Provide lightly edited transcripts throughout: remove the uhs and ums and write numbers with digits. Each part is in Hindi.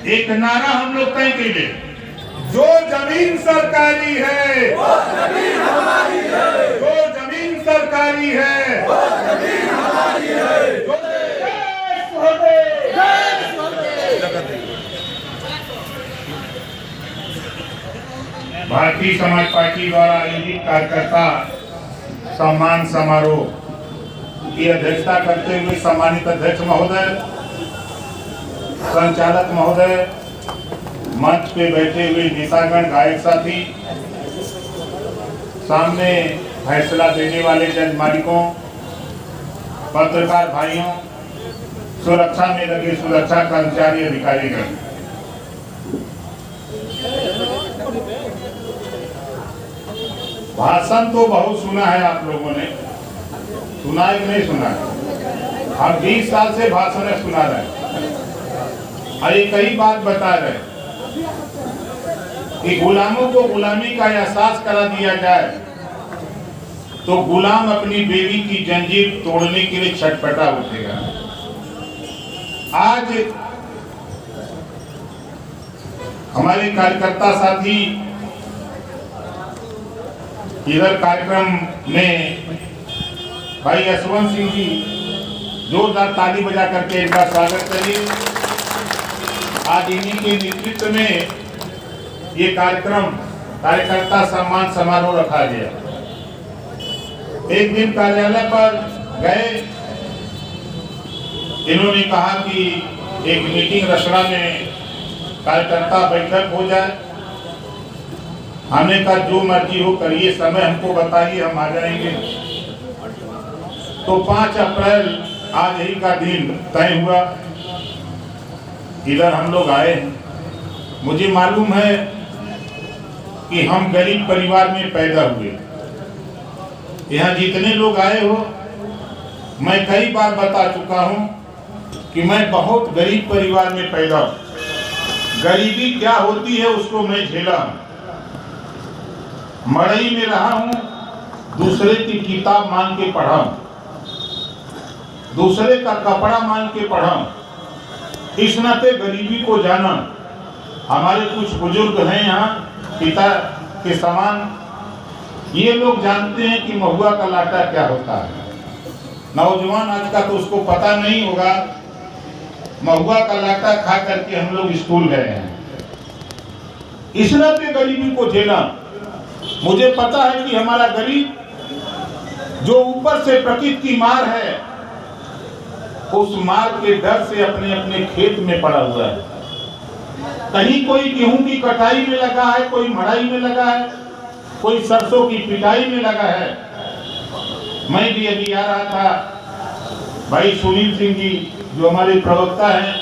एक नारा हम लोग तय के लिए, जो जमीन सरकारी है वो जमीन हमारी है, जो जमीन सरकारी है वो जमीन हमारी है। जो भारतीय समाज पार्टी द्वारा आयोजित कार्यकर्ता सम्मान समारोह की अध्यक्षता करते हुए सम्मानित अध्यक्ष महोदय, संचालक महोदय, मंच पे बैठे हुए नेतागण, गायक साथी, सामने फैसला देने वाले जज मालिकों, पत्रकार भाइयों, सुरक्षा में लगे सुरक्षा कर्मचारी, अधिकारीगण, भाषण तो बहुत सुना है आप लोगों ने, सुना है कि नहीं सुना है? हम 20 साल से भाषण सुना रहे हैं और ये कई बात बता रहे कि गुलामों को गुलामी का एहसास करा दिया जाए तो गुलाम अपनी बेवी की जंजीर तोड़ने के लिए छटपटा उठेगा। आज हमारे कार्यकर्ता साथी इधर कार्यक्रम में भाई यशवंत सिंह जी, जोरदार ताली बजा करके इनका स्वागत करिए। आज इन्हीं के नेतृत्व में ये कार्यक्रम कार्यकर्ता सम्मान समारोह रखा गया। एक दिन कार्यालय पर गए, इन्होंने कहा कि एक मीटिंग रसड़ा में कार्यकर्ता बैठक हो जाए। हमने कहा जो मर्जी हो करिए, समय हमको बताइए, हम आ जाएंगे। तो 5 अप्रैल आज ही का दिन तय हुआ, इधर हम लोग आए। मुझे मालूम है कि हम गरीब परिवार में पैदा हुए। यहाँ जितने लोग आए हो, मैं कई बार बता चुका हूँ कि मैं बहुत गरीब परिवार में पैदा हूँ। गरीबी क्या होती है उसको मैं झेला हूँ। मड़ई में रहा हूँ, दूसरे की किताब मांग के पढ़ा हूँ, दूसरे का कपड़ा मांग के पढ़ा हूँ। इस नाते गरीबी को जाना। हमारे कुछ बुजुर्ग हैं यहाँ पिता के समान, ये लोग जानते हैं कि महुआ का लाटा क्या होता है। नौजवान आज का तो उसको पता नहीं होगा। महुआ का लाटा खा करके हम लोग स्कूल गए हैं। इस नाते गरीबी को झेला। मुझे पता है कि हमारा गरीब जो ऊपर से प्रकृति की मार है, उस मार के डर से अपने अपने खेत में पड़ा हुआ है। कहीं कोई गेहूं की कटाई में लगा है, कोई मड़ाई में लगा है, कोई सरसों की पिटाई में लगा है। मैं भी अभी आ रहा था, भाई सुनील सिंह जी जो हमारे प्रवक्ता हैं,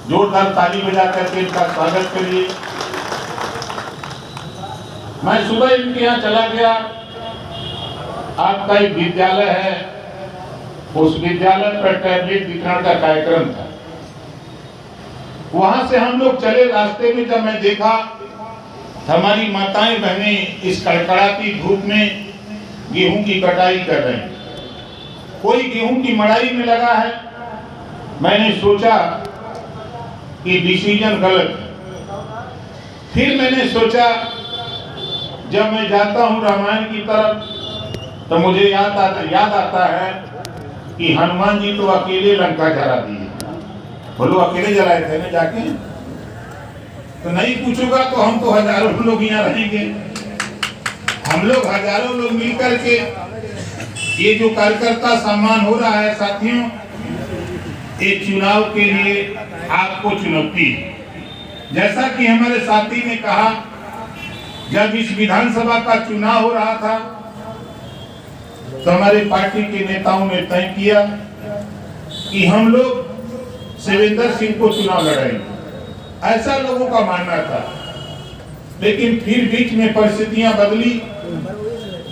जोरदार ताली बजा करके इनका स्वागत करिए। मैं सुबह इनके यहाँ चला गया। आपका एक विद्यालय है, उस विद्यालय पर टैबलेट वितरण का कार्यक्रम था। वहां से हम लोग चले, रास्ते में जब मैं देखा हमारी माताएं बहनें इस कड़कड़ाती धूप में गेहूं की कटाई कर रहे हैं, कोई गेहूं की मड़ाई में लगा है। मैंने सोचा कि डिसीजन गलत है। फिर मैंने सोचा, जब मैं जाता हूँ रामायण की तरफ तो मुझे याद आता है कि हनुमान जी तो अकेले लंका जला दिए। बोलो अकेले जलाए थे ना जाके? तो नहीं पूछूंगा तो हम तो हजारों लोग यहाँ रहेंगे। हम लोग हजारों लोग मिलकर के ये जो कार्यकर्ता सम्मान हो रहा है साथियों, ये चुनाव के लिए आपको चुनौती है। जैसा कि हमारे साथी ने कहा, जब इस विधानसभा का चुनाव हो रहा था तो हमारे पार्टी के नेताओं ने तय किया कि हम लोग शिवेंद्र सिंह को चुनाव लड़ाएंगे, ऐसा लोगों का मानना था। लेकिन फिर बीच में परिस्थितियां बदली।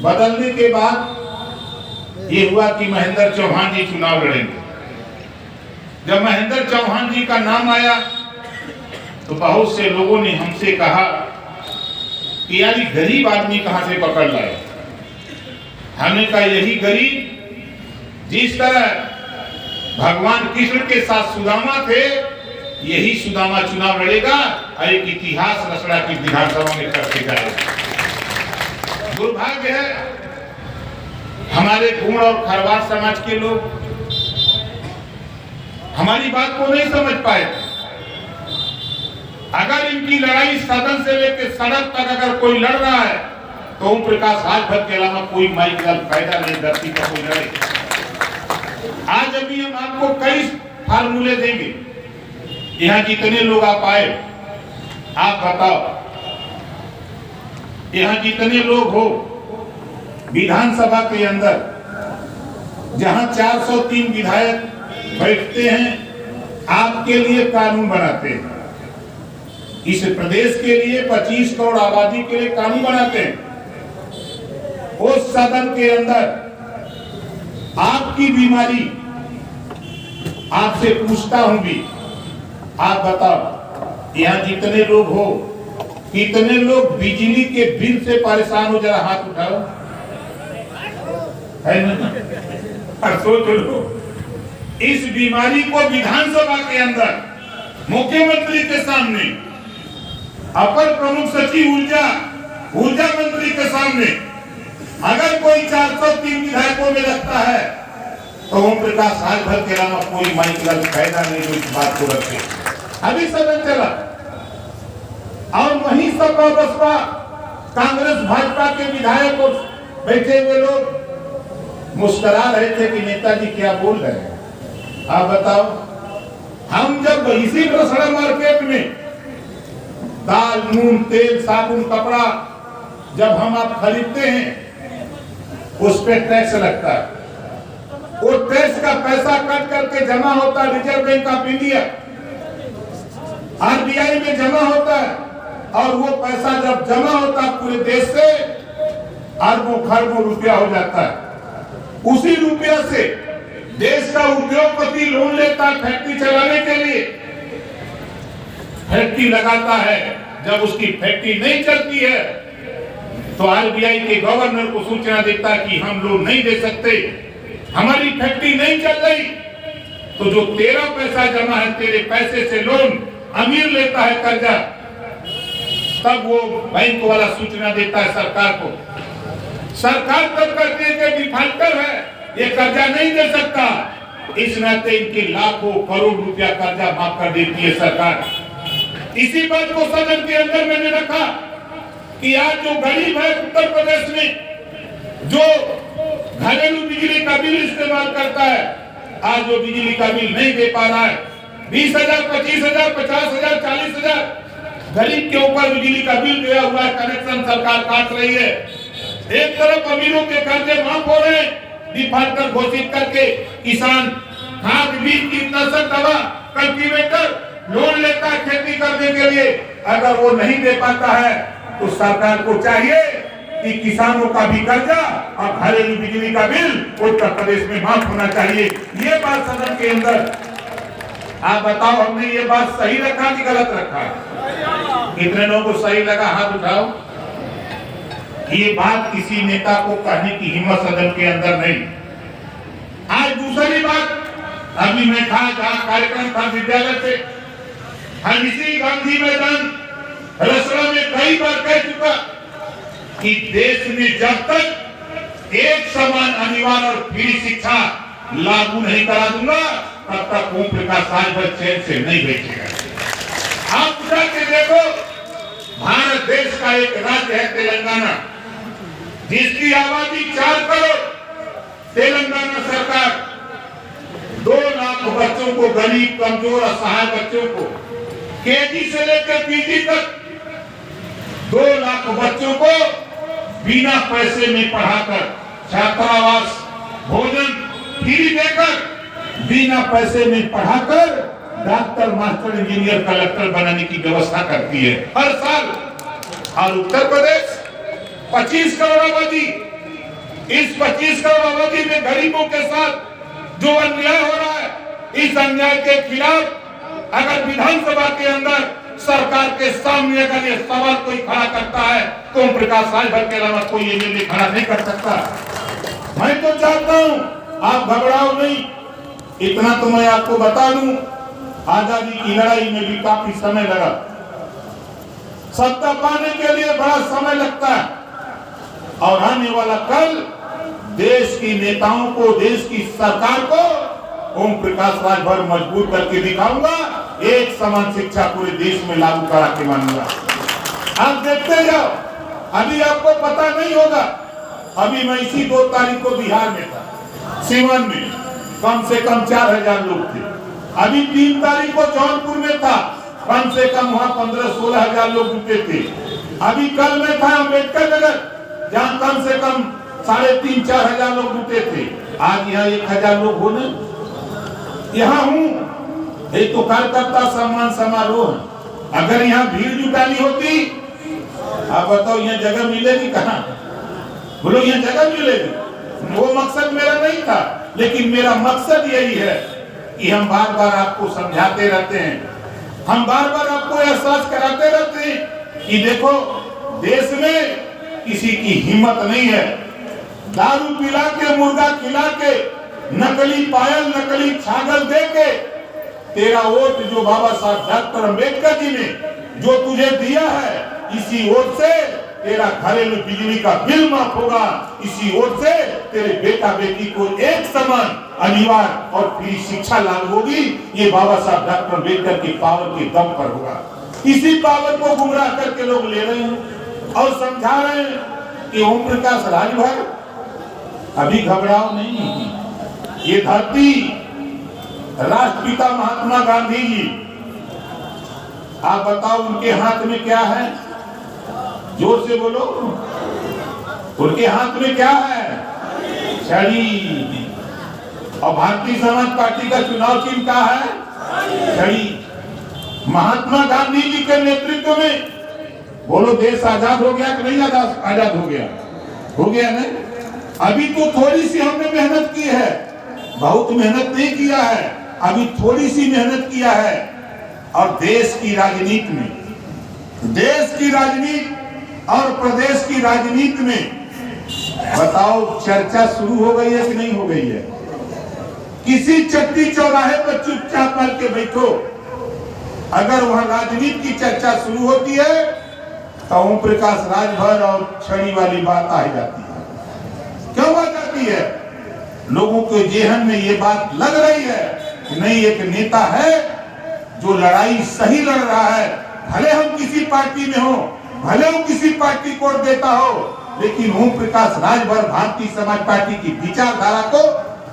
बदलने के बाद ये हुआ कि महेंद्र चौहान जी चुनाव लड़ेंगे। जब महेंद्र चौहान जी का नाम आया तो बहुत से लोगों ने हमसे कहा कि यार गरीब आदमी कहां से पकड़ लाए। हमने कहा यही गरीब जिस तरह भगवान कृष्ण के साथ सुदामा थे, यही सुदामा चुनाव लड़ेगा और एक इतिहास रचना की विधानसभा में करके जाएगा। दुर्भाग्य है हमारे गुण और खरवार समाज के लोग हमारी बात को नहीं समझ पाए। अगर इनकी लड़ाई सदन से लेकर सड़क तक अगर कोई लड़ रहा है तो ओम प्रकाश राजभर के अलावा कोई माइक का फायदा नहीं, धरती पर कोई लड़े। आज अभी हम आपको कई फार्मूले देंगे। यहाँ जितने लोग आप आए, आप बताओ, यहाँ जितने लोग हो विधानसभा के अंदर जहां 403 विधायक बैठते हैं, आपके लिए कानून बनाते हैं। इस प्रदेश के लिए 25 करोड़ आबादी के लिए कानून बनाते हैं। उस सदन के अंदर आपकी बीमारी आपसे पूछता हूं भी, आप बताओ यहाँ जितने लोग हो, कितने लोग बिजली के बिल से परेशान हो? जरा हाथ उठाओ। है ना? और सोच लो, इस बीमारी को विधानसभा के अंदर मुख्यमंत्री के सामने, अपर प्रमुख सचिव ऊर्जा मंत्री के सामने अगर कोई 403 विधायकों में लगता है तो ओम प्रकाश राजभर के अलावा कोई माइक का फायदा नहीं जो इस बात को रखे। अभी सदन चला और वहीं सपा बसपा कांग्रेस भाजपा के विधायक और बैठे हुए लोग मुस्कुरा रहे थे कि नेताजी क्या बोल रहे हैं। आप बताओ, हम जब इसी रसड़ा मार्केट में दाल, नून, तेल, साबुन, कपड़ा जब हम आप खरीदते हैं उस पे टैक्स लगता है। वो टैक्स का पैसा कट करके जमा होता है reserve bank of India, RBI में जमा होता है, और वो पैसा जब जमा होता है पूरे देश से अरबों खरबों रुपया हो जाता है। उसी रुपया से देश का उद्योगपति लोन लेता है फैक्ट्री चलाने के लिए, फैक्ट्री लगाता है। जब उसकी फैक्ट्री नहीं चलती है तो आरबीआई के गवर्नर को सूचना देता है कि हम लोन नहीं दे सकते, हमारी फैक्ट्री नहीं चल रही। तो जो तेरा पैसा जमा है, तेरे पैसे से लोन अमीर लेता है कर्जा, तब वो बैंक वाला सूचना देता है सरकार को। सरकार तब कहती है कि डिफाल्टर है, ये कर्जा नहीं दे सकता। इस नाते इनके लाखों करोड़ रुपया कर्जा माफ कर देती है सरकार। इसी बात को सदन के अंदर मैंने रखा कि आज जो गरीब है उत्तर प्रदेश में, जो घरेलू बिजली का बिल इस्तेमाल करता है, आज वो बिजली का बिल नहीं दे पा रहा है। 20,000, 25,000, 50,000, 40,000 गरीब के ऊपर बिजली का बिल दिया हुआ है, कनेक्शन सरकार काट रही है। एक तरफ अमीरों के कर्जे माफ हो रहे हैं डिफाल्टर घोषित करके, किसान खाद, बीज, कीटनाशक दवा, कल्टीवेटर लोन लेता है खेती करने के लिए, अगर वो नहीं दे पाता है तो सरकार को चाहिए कि किसानों का भी कर्जा और घरेलू बिजली का बिल उत्तर प्रदेश में माफ होना चाहिए। ये बात सदन के अंदर, आप बताओ हमने ये बात सही रखा कि गलत रखा? कितने लोगों को सही लगा? हाथ उठाओ। ये बात किसी नेता को कहने की हिम्मत सदन के अंदर नहीं। आज दूसरी बात, अभी मैं था जहाँ कार्यक्रम था विद्यालय से, हम इसी गांधी मैदान रसड़ा में कई बार कह चुका कि देश में जब तक एक समान अनिवार्य और फ्री शिक्षा लागू नहीं करा दूंगा तब तक ओम प्रकाश राजभर चैन से नहीं बैठेगा। आप जाके देखो, भारत देश का एक राज्य है तेलंगाना, जिसकी आबादी 4 करोड़। तेलंगाना सरकार 2 लाख बच्चों को, गरीब, कमजोर, असहाय बच्चों को केजी से लेकर पीजी तक 2 लाख बच्चों को बिना पैसे में पढ़ाकर, छात्रावास, भोजन फ्री देकर, बिना पैसे में पढ़ाकर डॉक्टर, मास्टर, इंजीनियर, कलेक्टर बनाने की व्यवस्था करती है हर साल। और उत्तर प्रदेश 25 करोड़ आबादी, इस 25 करोड़ आबादी में गरीबों के साथ जो अन्याय हो रहा है, इस अन्याय के खिलाफ अगर विधानसभा के अंदर सरकार के सामने अगर ये सवाल कोई खड़ा करता है तो ओम प्रकाश राजभर के अलावा कोई एमएलए खड़ा नहीं कर सकता। मैं तो चाहता हूं आप घबराओ नहीं। इतना तो मैं आपको बता दूं आजादी की लड़ाई में भी काफी समय लगा। सत्ता पाने के लिए बड़ा समय लगता है, और आने वाला कल देश के नेताओं को, देश की सरकार को ओम प्रकाश राजभर मजबूत करके दिखाऊंगा। एक समान शिक्षा पूरे देश में लागू करा के मानूंगा। आप देखते जाओ, अभी आपको पता नहीं होगा, अभी मैं इसी 2 तारीख को बिहार में था, सीवन में कम से कम 4000 लोग थे। अभी 3 तारीख को जौनपुर में था, कम से कम वहाँ 15-16 हजार लोग जुटे थे। अभी कल में था अम्बेडकर नगर, जहाँ कम से कम 3,500-4 हजार लोग जुटे थे। आज यहाँ 1000 लोग होने यहाँ हूँ। एक तो कार्यकर्ता सम्मान समारोह है। अगर यहाँ भीड़ जुटानी होती, आप बताओ यहाँ जगह मिलेगी कहाँ? बोलो यहाँ जगह मिलेगी? वो मकसद मेरा नहीं था, लेकिन मेरा मकसद यही है कि हम बार बार आपको समझाते रहते हैं, हम बार बार आपको एहसास कराते रहते हैं कि देखो देश में किसी की हिम्मत नहीं है। दारू पिला के, मुर्गा खिला के, नकली पायल, नकली छागल दे के तेरा वोट जो बाबा साहब डॉक्टर अम्बेडकर जी ने जो तुझे दिया है, इसी वोट से तेरा घरेलू बिजली का बिल माफ होगा। इसी वोट से तेरे बेटा बेटी को एक समान अनिवार्य और फ्री शिक्षा लागू होगी। ये बाबा साहब डॉक्टर अम्बेडकर की पावर के दम पर होगा। इसी पावर को गुमराह करके लोग ले रहे हैं और समझा रहे हैं कि ओम प्रकाश राजभर अभी घबराओ नहीं, ये धरती राष्ट्रपिता महात्मा गांधी जी, आप बताओ उनके हाथ में क्या है? जोर से बोलो, उनके हाथ में क्या है? छड़ी। और भारतीय समाज पार्टी का चुनाव चिन्ह क्या है? छड़ी। महात्मा गांधी जी के नेतृत्व में बोलो देश आजाद हो गया कि नहीं? आजाद हो गया, हो गया नहीं? अभी तो थोड़ी सी हमने मेहनत की है, बहुत मेहनत नहीं किया है, अभी थोड़ी सी मेहनत किया है। और देश की राजनीति में, देश की राजनीति और प्रदेश की राजनीति में बताओ चर्चा शुरू हो गई है कि नहीं हो गई है? किसी चट्टी चौराहे पर चुपचाप मार के बैठो, अगर वहां राजनीति की चर्चा शुरू होती है तो ओम प्रकाश राजभर और छड़ी वाली बात आ जाती है। क्यों आ जाती है? लोगों के जेहन में ये बात लग रही है कि नहीं, एक नेता है जो लड़ाई सही लड़ रहा है। भले हम किसी पार्टी में हो, भले वो किसी पार्टी को देता हो, लेकिन ओम प्रकाश राजभर भारतीय समाज पार्टी की विचारधारा को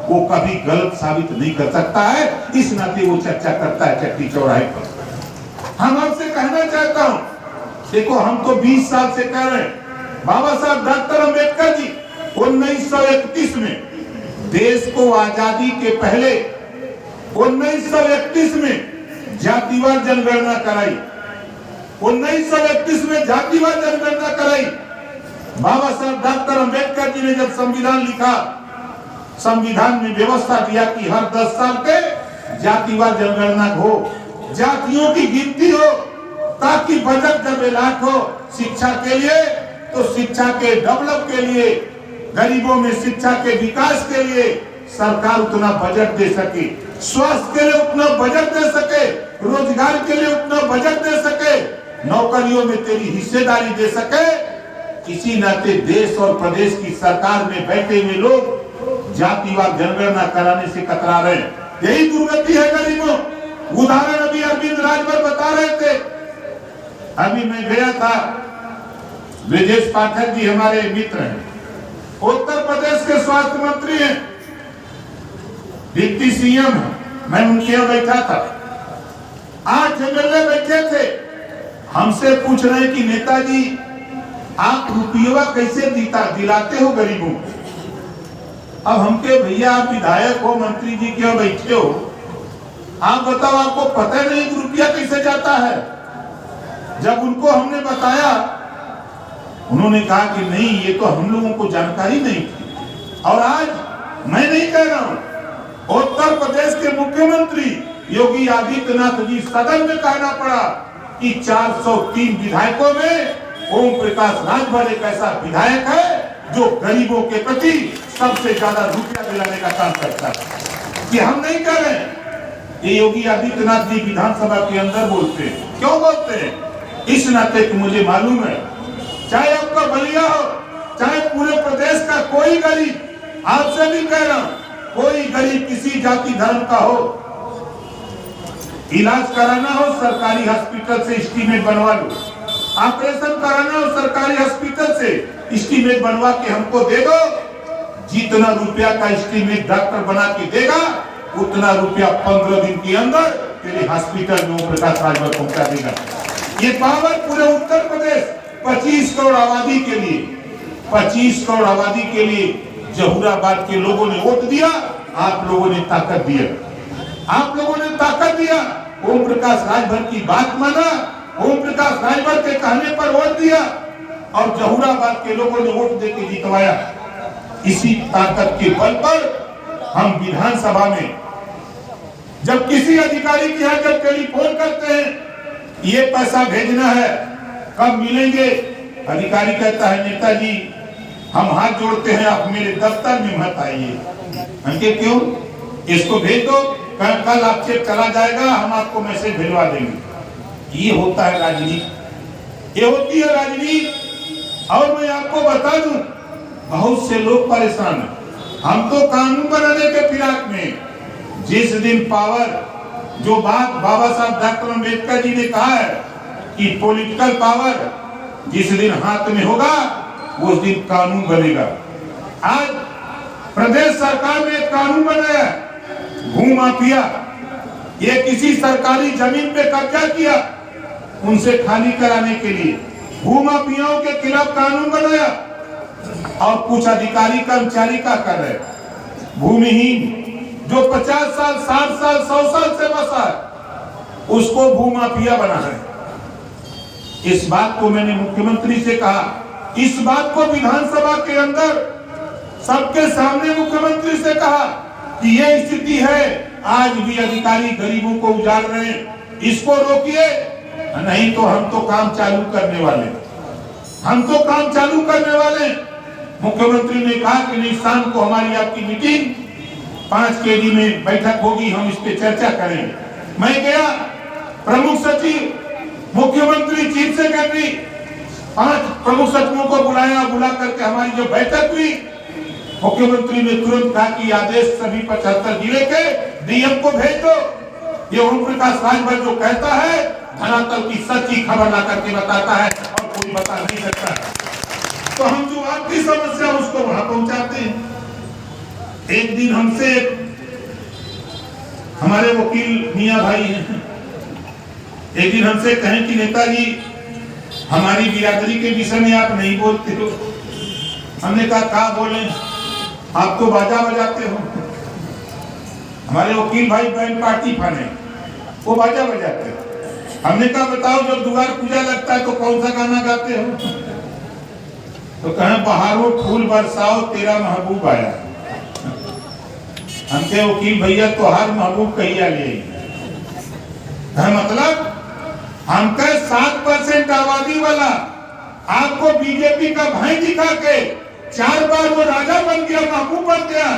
वो कभी गलत साबित नहीं कर सकता है। इस नाते वो चर्चा करता है चट्टी चौराहे पर। हम आपसे कहना चाहता हूं, देखो हम तो 20 साल से कह रहे हैं, बाबा साहब डॉक्टर अम्बेडकर जी 1931 में देश को आजादी के पहले 1931 में जातिवार जनगणना कराई। 1931 में जातिवार जनगणना कराई। बाबा साहब डॉक्टर अम्बेडकर जी ने जब संविधान लिखा, संविधान में व्यवस्था दिया कि हर 10 साल पे जातिवार जनगणना हो, जातियों की गिनती हो, ताकि बजट जब ऐलान हो शिक्षा के लिए, तो शिक्षा के डेवलप के लिए, गरीबों में शिक्षा के विकास के लिए सरकार उतना बजट दे सके, स्वास्थ्य के लिए उतना बजट दे सके, रोजगार के लिए उतना बजट दे सके, नौकरियों में तेरी हिस्सेदारी दे सके। इसी नाते देश और प्रदेश की सरकार में बैठे हुए लोग जातिवार जनगणना कराने से कतरा रहे। यही दुर्गति है गरीबों। उदाहरण अभी अरविंद राजभर बता रहे थे। अभी मैं गया था, ब्रजेश पाठक जी हमारे मित्र हैं, उत्तर प्रदेश के स्वास्थ्य मंत्री हैं, डिप्टी सीएम है, मैं उनके यहाँ बैठा था। 8 एमएलए बैठे थे, हमसे पूछ रहे कि नेताजी आप रुपया कैसे दिलाते हो गरीबों को? अब हमके भैया आप विधायक हो, मंत्री जी क्यों बैठे हो, आप बताओ, आपको पता नहीं कि रुपया कैसे जाता है? जब उनको हमने बताया, उन्होंने कहा कि नहीं, ये तो हम लोगों को जानकारी नहीं थी। और आज मैं नहीं कह रहा हूं, उत्तर प्रदेश के मुख्यमंत्री योगी आदित्यनाथ जी सदन में कहना पड़ा कि 403 विधायकों में ओम प्रकाश राजभर एक ऐसा विधायक है जो गरीबों के प्रति सबसे ज्यादा रुपया दिलाने का काम करता है। कि हम नहीं कर रहे, ये योगी आदित्यनाथ जी विधानसभा के अंदर बोलते हैं। क्यों बोलते हैं? इस नाते कि मुझे मालूम है, चाहे आपका बलिया हो, चाहे पूरे प्रदेश का कोई गरीब, आपसे भी कह रहा हूं, कोई गरीब किसी जाति धर्म का हो, इलाज कराना हो सरकारी हॉस्पिटल से एस्टीमेट बनवा लो, ऑपरेशन कराना हो सरकारी हॉस्पिटल से एस्टीमेट बनवा के हमको दे दो। जितना रुपया का एस्टीमेट डॉक्टर बना के देगा, उतना रुपया 15 दिन के अंदर तेरे हॉस्पिटल में ओम प्रकाश राजभर पहुंचा देगा। ये पावर पूरे उत्तर प्रदेश 25 करोड़ आबादी के लिए, 25 करोड़ आबादी के लिए जहूराबाद के लोगों ने वोट दिया, आप लोगों ने ताकत दिया, आप लोगों ने ताकत दिया। ओम प्रकाश राजभर की बात माना, ओम प्रकाश राजभर के कहने पर वोट दिया और जहूराबाद के लोगों ने वोट देकर जितवाया। इसी ताकत के बल पर हम विधानसभा में जब किसी अधिकारी के यहाँ जब टेलीफोन करते हैं, ये पैसा भेजना है, कब मिलेंगे, अधिकारी कहता है नेताजी हम हाथ जोड़ते हैं, आप मेरे दफ्तर में मत आइए। हमके क्यों? इसको भेज दो, कल आप चेक चला जाएगा, हम आपको मैसेज भिजवा देंगे। ये होता है राजनीति, ये होती है राजनीति। और मैं आपको बता दूं, बहुत से लोग परेशान हैं। हम तो कानून बनाने के फिराक में, जिस दिन पावर, जो बात बाबा साहब डॉक्टर अम्बेडकर जी ने कहा है कि पॉलिटिकल पावर जिस दिन हाथ में होगा, उस दिन कानून बनेगा। आज प्रदेश सरकार ने कानून बनाया, भूमाफिया, ये किसी सरकारी जमीन पे कब्जा किया, उनसे खाली कराने के लिए भूमाफियाओं के खिलाफ कानून बनाया। और कुछ अधिकारी कर्मचारी का कर रहे, भूमिहीन जो 50 साल 60 साल 100 साल से बसा है, उसको भूमाफिया बना है। इस बात को मैंने मुख्यमंत्री से कहा, इस बात को विधानसभा के अंदर सबके सामने मुख्यमंत्री से कहा कि ये स्थिति है, आज भी अधिकारी गरीबों को उजाड़ रहे हैं, इसको रोकिए, नहीं तो हम तो काम चालू करने वाले, हम तो काम चालू करने वाले। मुख्यमंत्री ने कहा कि नहीं, शाम को हमारी आपकी मीटिंग 5 KD में बैठक होगी, हम इस पे चर्चा करेंगे। मैं गया, प्रमुख सचिव, मुख्यमंत्री, चीफ सेक्रेटरी, 5 प्रमुख सचिवों को बुलाया, बुला करके हमारी जो बैठक हुई, मुख्यमंत्री ने तुरंत कहा कि आदेश सभी 75 जिले के डीएम को भेज दो। ये ओम प्रकाश राजभर जो कहता है, धरातल की सच्ची खबर ला करके बताता है और कोई बता नहीं सकता। तो हम जो आपकी समस्या उसको वहां पहुंचाते हैं। एक दिन हमसे हमारे वकील मियां भाई हैं, एक दिन हमसे कहें कि नेताजी हमारी बिरादरी के विषय में आप नहीं बोलते हो। हमने कहा बोले, आप तो बाजा बजाते हो। हमारे वकील भाई बैंड पार्टी फाने, वो बाजा बजाते हो। हमने कहा बताओ, जब दुआर पूजा लगता है तो कौन सा गाना गाते हो? तो कहें बहारो फूल बरसाओ तेरा महबूब आया। हमके वकील भैया तो हर महबूब कहिया ले, मतलब हमका 7% आबादी वाला आपको बीजेपी का भाई दिखा के 4 बार वो राजा बन गया, महबूब बन गया,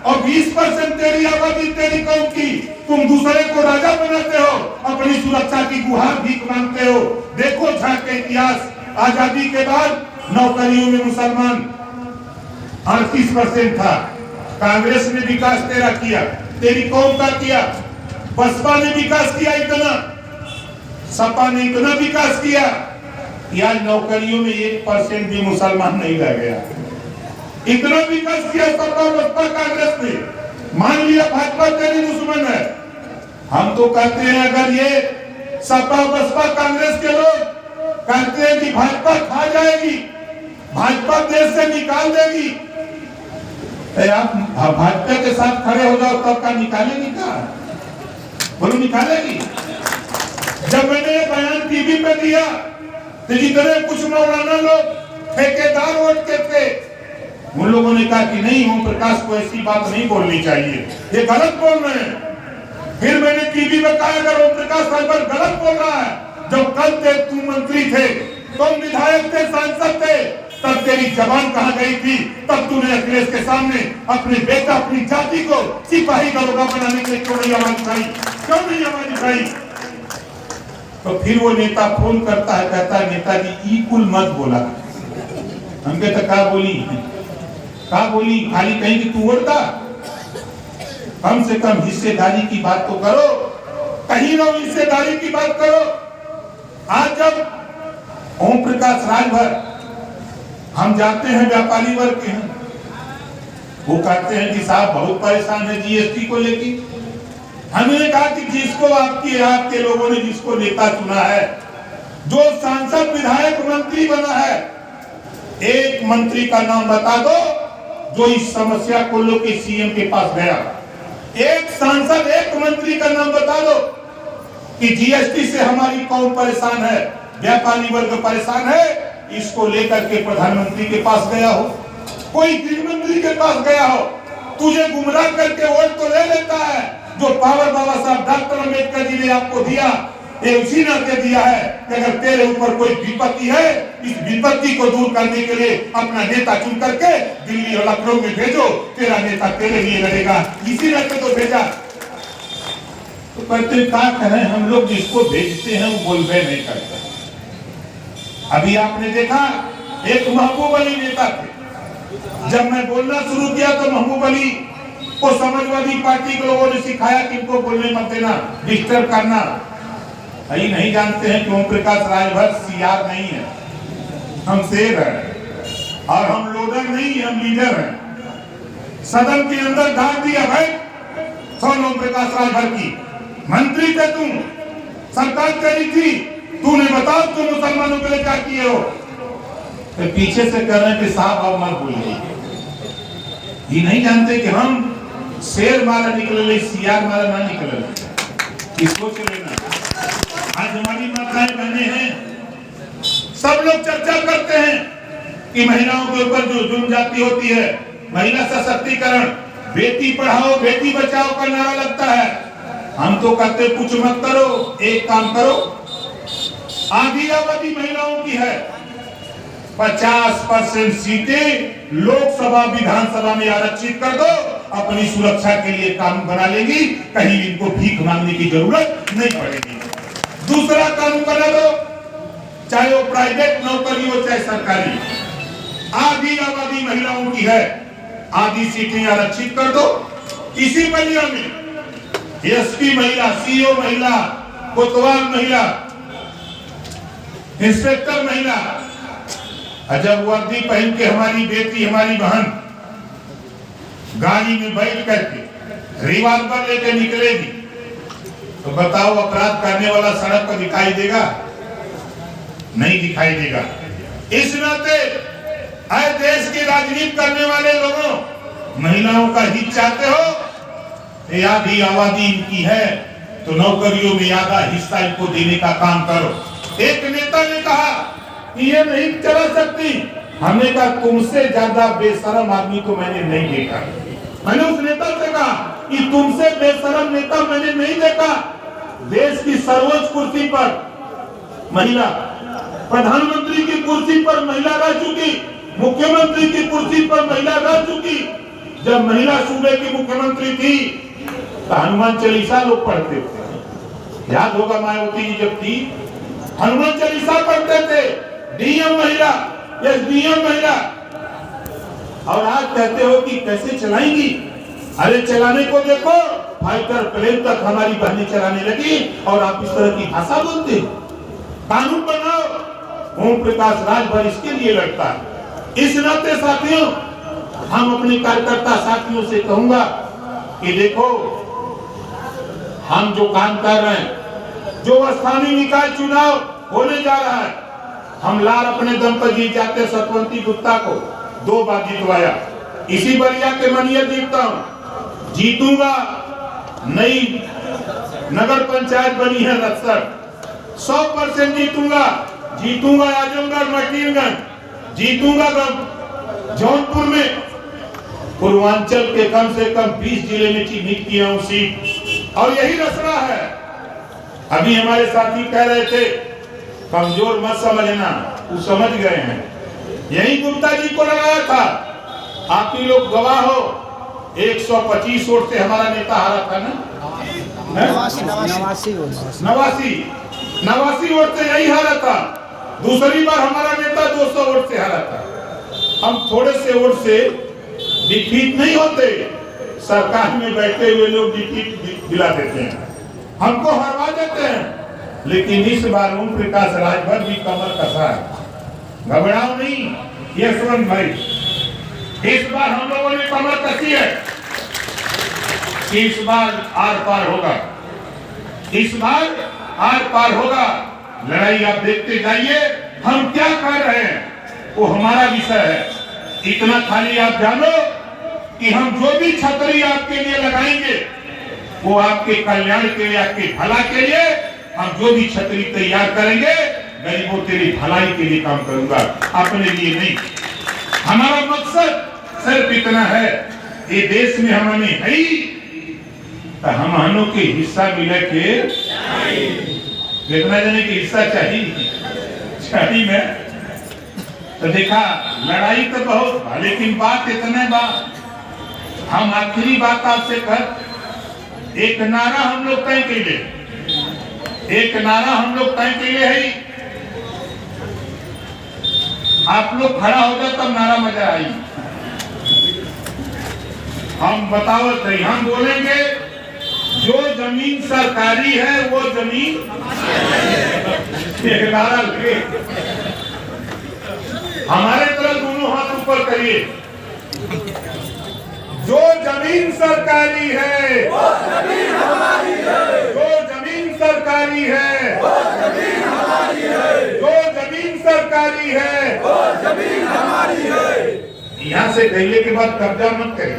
और 20% तेरी आबादी तेरी कौम की, तुम दूसरे को राजा बनाते हो, अपनी सुरक्षा की गुहार भीख मांगते हो। देखो झांक के इतिहास, आजादी के बाद नौकरियों में मुसलमान 38% था। कांग्रेस ने विकास तेरा किया, तेरी कौम का किया, बसपा ने विकास किया इतना, सपा ने इतना विकास किया, या नौकरियों में 1% भी मुसलमान नहीं रह गया। इतना विकास किया सपा बसपा कांग्रेस ने। मान लिया भाजपा तेरी दुश्मन है, हम तो कहते हैं अगर ये सपा बसपा कांग्रेस के लोग कहते हैं कि भाजपा खा जाएगी, भाजपा देश से निकाल देगी, आप भाजपा के साथ खड़े हो जाओ, तब का निकालेगी क्या? बोलो निकालेगी? जब मैंने ये बयान टीवी पे दिया तो जितने कुछ मौलाना लोग ठेकेदार वोट के थे, उन लोगों ने कहा कि नहीं, ओम प्रकाश को ऐसी बात नहीं बोलनी चाहिए, ये गलत बोल रहे हैं। फिर मैंने टीवी में कहा अगर ओम प्रकाश राजभर गलत बोल रहा है, जब कल थे तुम मंत्री थे, तुम विधायक थे, सांसद थे, तब तेरी जबान कहाँ गई थी? तब तूने अखिलेश के सामने अपने बेटा अपनी जाति को सिपाही दरोगा बनाने के लिए क्यों नहीं आवाज उठाई? क्यों नहीं आवाज उठाई? तो फिर वो नेता फोन करता है, कहता है नेताजी ई कुल मत बोला। हम कहते क्या बोली? खाली कहीं कि तू उड़ता? कम से कम हिस्सेदारी की बात तो करो, कहीं ना हिस्सेदारी की बात करो। आज जब ओम प्रकाश राजभर हम जाते हैं, व्यापारी वर्ग के हैं, वो कहते हैं कि साहब बहुत परेशान है जीएसटी को लेके। हमने कहा कि जिसको आपके लोगों ने जिसको नेता चुना है, जो सांसद विधायक मंत्री बना है, एक मंत्री का नाम बता दो जो इस समस्या को लेकर सीएम के पास गया। एक सांसद, एक मंत्री का नाम बता दो कि जीएसटी से हमारी कौन परेशान है, व्यापारी वर्ग परेशान है, इसको लेकर के प्रधानमंत्री के पास गया हो, कोई गृह मंत्री के पास गया हो। तुझे गुमराह करके वोट तो ले लेता है, जो पावर बाबा साहब डॉक्टर अम्बेडकर जी ने आपको दिया, ये उसी नाते दिया है कि अगर तेरे ऊपर कोई विपत्ति है, इस विपत्ति को दूर करने के लिए अपना नेता चुन करके दिल्ली और लखनऊ में भेजो, तेरा नेता तेरे लिए लड़ेगा, इसी नाते तो भेजा। तो कहते क्या करें, हम लोग जिसको भेजते हैं वो बोलबे नहीं करते। अभी आपने देखा एक महबूब अली नेता थे, जब मैं बोलना शुरू किया तो महबूब अली को समाजवादी पार्टी के लोगों ने सिखाया कि इनको बोलने मत देना, डिस्टर्ब करना। यही नहीं जानते हैं कि ओम प्रकाश राजभर सीआर नहीं है, हम शेर हैं और हम लोडर नहीं, हम लीडर हैं। सदन के अंदर डाल दिया भाई, सुन ओम प्रकाश राजभर की मंत्री थे तुम, सरकार तेरी थी, तूने बताओ तुम मुसलमानों के लिए क्या किए हो? तो पीछे से कह रहे हैं कि साहब आप मत बोलिए। ये नहीं जानते कि हम शेर मारा निकले, सीआर मारा ना निकले। इसको लेना। आज हमारी माताएं बहनें हैं, सब लोग चर्चा करते हैं कि महिलाओं के ऊपर जो जुल्म जाती होती है, महिला सशक्तिकरण, बेटी पढ़ाओ बेटी बचाओ का नारा लगता है। हम तो कहते कुछ मत करो, एक काम करो, आधी आबादी महिलाओं की है, 50% सीटें लोकसभा विधानसभा में आरक्षित कर दो, अपनी सुरक्षा के लिए कानून बना लेगी, कहीं इनको भीख मांगने की जरूरत नहीं पड़ेगी। दूसरा कानून बना दो, चाहे वो प्राइवेट नौकरी हो चाहे सरकारी, आधी आबादी महिलाओं की है, आधी सीटें आरक्षित कर दो। इसी बलिया में एसपी महिला, सीओ महिला, कोतवाल महिला, इंस्पेक्टर महिला, जब वर्दी पहन के हमारी बेटी हमारी बहन गाड़ी में बैठ करके रिवॉल्वर लेके निकलेगी, तो बताओ अपराध करने वाला सड़क पर दिखाई देगा? नहीं दिखाई देगा। इस नाते आए देश की राजनीति करने वाले लोगों, महिलाओं का हित चाहते हो, आधी आबादी इनकी है तो नौकरियों में आधा हिस्सा इनको देने का काम करो। एक नेता ने कहा ये नहीं चला सकती, हमने कहा तुमसे ज्यादा बेशरम आदमी तो मैंने नहीं देखा। मैंने उस नेता से कहा कि तुमसे बेशरम नेता मैंने नहीं देखा। देश की सर्वोच्च कुर्सी पर महिला, प्रधानमंत्री की कुर्सी पर महिला रह चुकी, मुख्यमंत्री की कुर्सी पर महिला रह चुकी। जब महिला सूबे की मुख्यमंत्री थी तो हनुमान चालीसा लोग पढ़ते थे, याद होगा मायावती जी जब थी हनुमान चालीसा पढ़ते थे। डीएम महिला, एसडीएम महिला, और आज कहते हो कि कैसे चलाएंगी? अरे चलाने को देखो, फाइटर प्लेन तक हमारी बहनें चलाने लगी और आप इस तरह की भाषा बोलते। कानून बनाओ। ओम प्रकाश राजभर इसके लिए लड़ता है। इस नाते साथियों, हम अपने कार्यकर्ता साथियों से कहूंगा कि देखो हम जो काम कर रहे हैं, जो स्थानीय निकाय चुनाव होने जा रहा है, हम लार अपने दम पर जीत जाते। सतवंती गुप्ता को 2 बार जितवाया, इसी बलिया के मनिया जीतता हूं, जीतूंगा। नई नगर पंचायत बनी है रक्सर, 100% जीतूंगा। जीतूंगा आजमगढ़, मटीरगंज, जीतूंगा जौनपुर में। पूर्वांचल के कम से कम 20 जिले में चिन्हित किया हूं सीट, और यही रसड़ा है। अभी हमारे साथी कह रहे थे कमजोर मत समझना, वो समझ गए हैं। यही गुप्ता जी को लगाया था, आप ही लोग गवाह हो। 125 वोट से हमारा नेता हारा था ना, नवासी वोट से नहीं हारा था। दूसरी बार हमारा नेता 200 वोट से हारा था। हम थोड़े से वोट से डिफीट नहीं होते, सरकार में बैठे हुए लोग डिफीट दिला देते हैं, हमको हरवा देते हैं। लेकिन इस बार ओम प्रकाश राजभर भी कमर कसा है, घबराओ नहीं यशवंत भाई, इस बार हम लोगों ने कमर कसी है। इस बार आर पार होगा, इस बार आर पार होगा। लड़ाई आप देखते जाइए, हम क्या कर रहे हैं वो हमारा विषय है। इतना खाली आप जानो कि हम जो भी छतरी आपके लिए लगाएंगे वो आपके कल्याण के लिए, आपके भला के लिए हम जो भी छतरी तैयार करेंगे, गरीबों के लिए भलाई के लिए काम करूंगा, अपने लिए नहीं। हमारा मकसद सिर्फ इतना है, ये देश में हमने है तो हमनों के हिस्सा मिले के कितना जने के हिस्सा चाहिए में। तो देखा लड़ाई तो बहुत, लेकिन बात इतने बात हम आखिरी बात आपसे कर, एक नारा हम लोग तय के लिए, एक नारा हम लोग तय के लिए है। आप लोग खड़ा हो जाए तब नारा मजा आई। हम बताओ सही, हम बोलेंगे जो जमीन सरकारी है वो जमीन नारा लगे। हमारे तरफ दोनों हाथ ऊपर करिए। जो जमीन सरकारी है वो जमीन हमारी है, जो जमीन सरकारी है वो जमीन हमारी है, जो जमीन सरकारी है वो जमीन हमारी है। यहाँ से कहले के बाद कब्जा मत करें।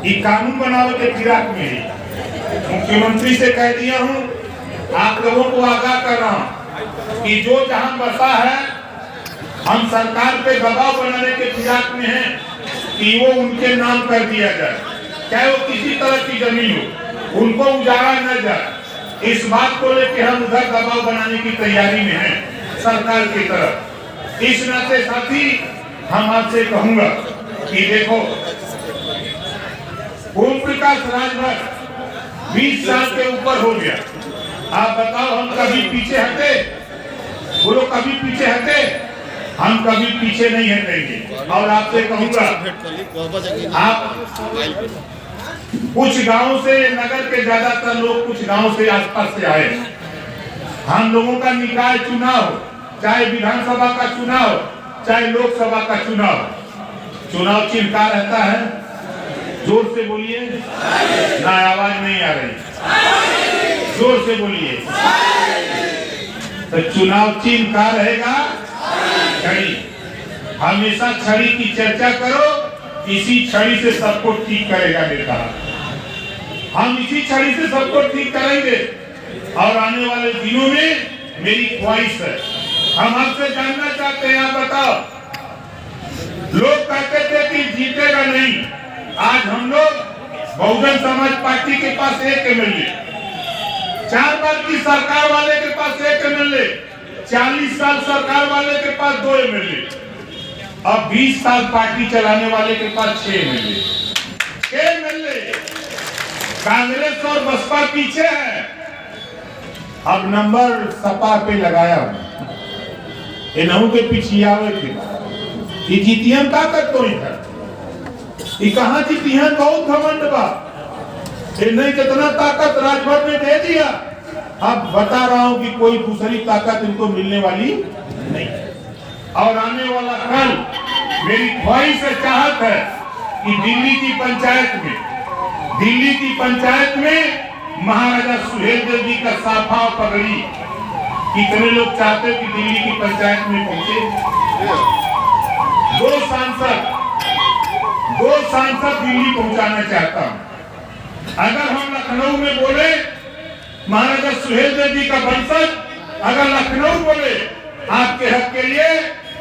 ये कानून बनावे के फिराक में है। मुख्यमंत्री से कह दिया हूँ, आप लोगों को आगाह कर रहा हूँ कि जो जहाँ बसा है, हम सरकार पे दबाव बनाने के फिराक में हैं कि वो उनके नाम कर दिया जाए, चाहे वो किसी तरह की जमीन हो, उनको उजाड़ा न जाए। इस बात को लेकर हम उधर दबाव बनाने की तैयारी में हैं सरकार की तरफ। इस नाते साथी हम आपसे कहूंगा कि देखो, ओम प्रकाश राजभर 20 साल के ऊपर हो गया। आप बताओ हम कभी पीछे हटे? बोलो कभी पीछे हटे? हम कभी पीछे नहीं हटेंगे। और आपसे कहूंगा, आप कुछ गांव से, नगर के ज्यादातर लोग कुछ गांव से आसपास से आए। हम लोगों का निकाय चुनाव, चाहे विधानसभा का चुनाव, चाहे लोकसभा का चुनाव, चुनाव चिन्ह का रहता है। जोर से बोलिए ना, आवाज नहीं आ रही, जोर से बोलिए। तो चुनाव चिन्ह का रहेगा छड़ी। हमेशा छड़ी की चर्चा करो, इसी छड़ी से सबको ठीक करेगा नेता। हम इसी छड़ी से सबको ठीक करेंगे। और आने वाले दिनों में मेरी ख्वाहिश है, हम आपसे जानना चाहते हैं, आप बताओ। लोग कहते थे कि जीतेगा नहीं, आज हम लोग बहुजन समाज पार्टी के पास एक एमएलए, 4 बार की सरकार वाले के पास एक एमएलए, 40 साल सरकार वाले के पास 2 एमएलए, अब 20 साल पार्टी चलाने वाले के पास 6 एमएलए। 6 एमएलए, कांग्रेस और बसपा पीछे है। अब नंबर सपा पे लगाया इन्हों के पीछे आवे थे। ये जीतियन का कर तो इधर, ये कहाँ जीतियन? बहुत घमंड बा, इन्हें कितना ताकत राजभर ने दे दिया। अब बता रहा हूँ कि कोई दूसरी ताकत इनको मिलने वाली नहीं। और आने वाला कल मेरी ख्वाहिश से चाहत है कि दिल्ली की पंचायत में महाराजा सुहेलदेव जी का साफा और पगड़ी, कितने लोग चाहते हैं कि दिल्ली की पंचायत में पहुंचे? 2 सांसद दिल्ली पहुंचाना चाहता हूं। अगर हम लखनऊ में बोले महाराजा सुहेलदेव जी का वंशज, अगर लखनऊ बोले आपके हक के लिए,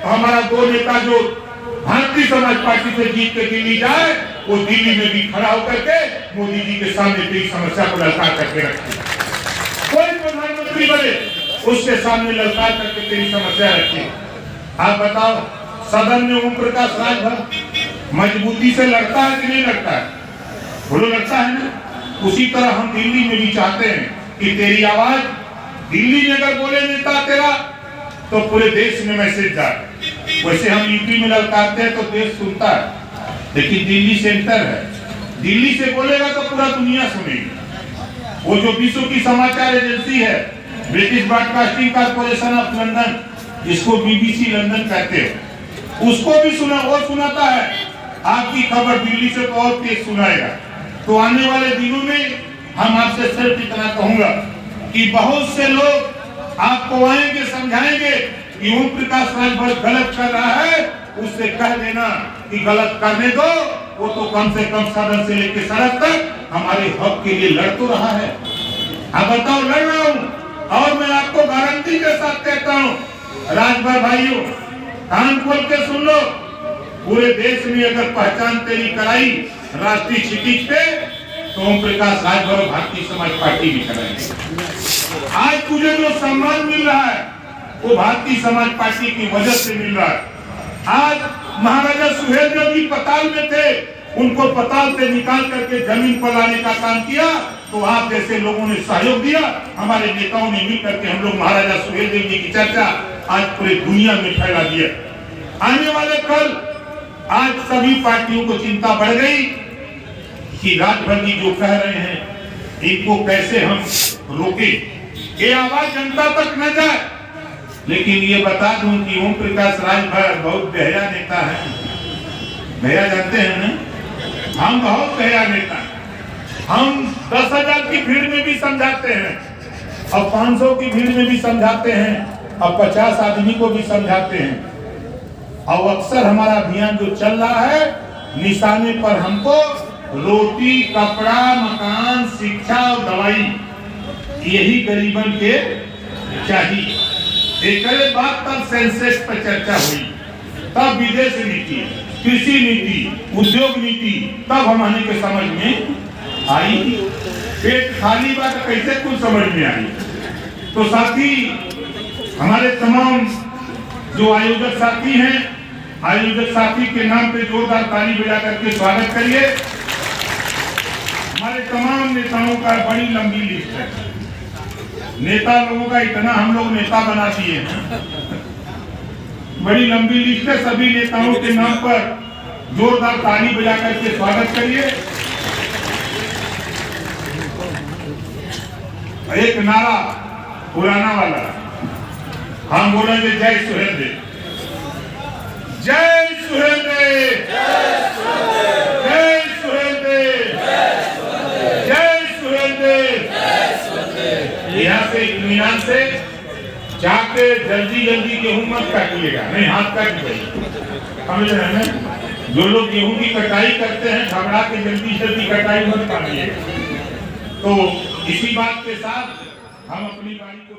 तो हमारा 2 नेता जो भारतीय समाज पार्टी से जीत के दिल्ली जाए, वो दिल्ली में भी खड़ा होकर के मोदी जी के सामने तेरी समस्या को ललकार करके रखे। कोई प्रधानमंत्री बने, उसके सामने ललकार करके तेरी समस्या रखे। आप बताओ, सदन में ओम प्रकाश राजभर मजबूती से लड़ता है कि नहीं लड़ता है? बोलो लड़ता है ना? उसी तरह हम दिल्ली में भी चाहते हैं कि तेरी आवाज दिल्ली में अगर बोले नेता तेरा तो पूरे देश में मैसेज जाए। वैसे हम यूपी में ललकारते हैं तो देश सुनता है, लेकिन दिल्ली सेंटर है, दिल्ली से बोलेगा तो पूरा दुनिया सुनेगी। वो जो विश्व की समाचार एजेंसी है British broadcasting corporation of London, जिसको बीबीसी लंदन कहते हो, उसको भी वो सुनाता है आपकी खबर दिल्ली से तो और तेज सुनाएगा। तो आने वाले दिनों में हम आपसे सिर्फ इतना कहूंगा कि बहुत से लोग आपको आएंगे समझाएंगे कि ओम प्रकाश राजभर गलत कर रहा है, उससे कह देना कि गलत करने दो, वो तो कम से कम सदन से लेकर सड़क तक हमारे हक के लिए लड़ तो रहा है। अब बताओ लड़ रहा हूँ, और मैं आपको गारंटी के साथ कहता हूँ राजभर भाइयों कान खोल के सुन लो, पूरे देश में अगर पहचान तेरी कराई राष्ट्रीय क्षितिज पे तो ओम प्रकाश राजभर भारतीय समाज पार्टी भी कराएंगे। आज तुझे जो सम्मान मिल रहा है वो भारतीय समाज पार्टी की वजह से मिल रहा है। आज महाराजा सुहेलदेव जी पताल में थे, उनको पताल से निकाल करके जमीन पर लाने का काम किया तो आप जैसे लोगों ने सहयोग दिया, हमारे नेताओं ने मिल करके हम लोग महाराजा सुहेलदेव जी की चर्चा आज पूरे दुनिया में फैला दिया। आने वाले कल आज सभी पार्टियों को चिंता बढ़ गई कि राजभर जी जो कह रहे हैं इनको कैसे हम रोके, ये आवाज जनता तक न जाए। लेकिन ये बता दूं कि ओम प्रकाश राजभर बहुत बेहया नेता है। बेहया जानते हैं ना, हम बहुत बेहया नेता हैं। हम 10,000 की भीड़ में भी समझाते हैं, अब 500 की भीड़ में भी समझाते हैं, अब 50 आदमी को भी समझाते हैं। और अक्सर हमारा अभियान जो चल रहा है, निशाने पर हमको रोटी, कपड़ा, मकान, शिक्षा और दवाई, यही गरीबन के चाहिए। एक बात तब सेंसेस पर चर्चा हुई, तब विदेश नीति, कृषि नीति, उद्योग नीति तब हमारे के समझ में आई। पेट खाली बात कैसे कुछ समझ में आई। तो साथी, हमारे तमाम जो आयोजक साथी हैं, आयोजक साथी के नाम पे जोरदार ताली बजा करके स्वागत करिए। हमारे तमाम नेताओं का बड़ी लंबी लिस्ट है, नेता लोगों का इतना हम लोग नेता बना दिए हैं, बड़ी लंबी लिस्ट है। सभी नेताओं के नाम पर जोरदार ताली बजा करके स्वागत करिए। एक नारा पुराना वाला हम बोलेंगे, जय सुहेलदेव, जय सुहेलदेव, जय सुहेलदेव, जय सुहेलदेव। यहाँ से इत्मीनान से जाके जल्दी जल्दी गेहूं मत काटिएगा, नहीं हाथ काट दीजिए, समझ रहे हैं। जो लोग गेहूं की कटाई करते हैं घबरा के जल्दी जल्दी कटाई मत काटिएगा। तो इसी बात के साथ हम अपनी बारी को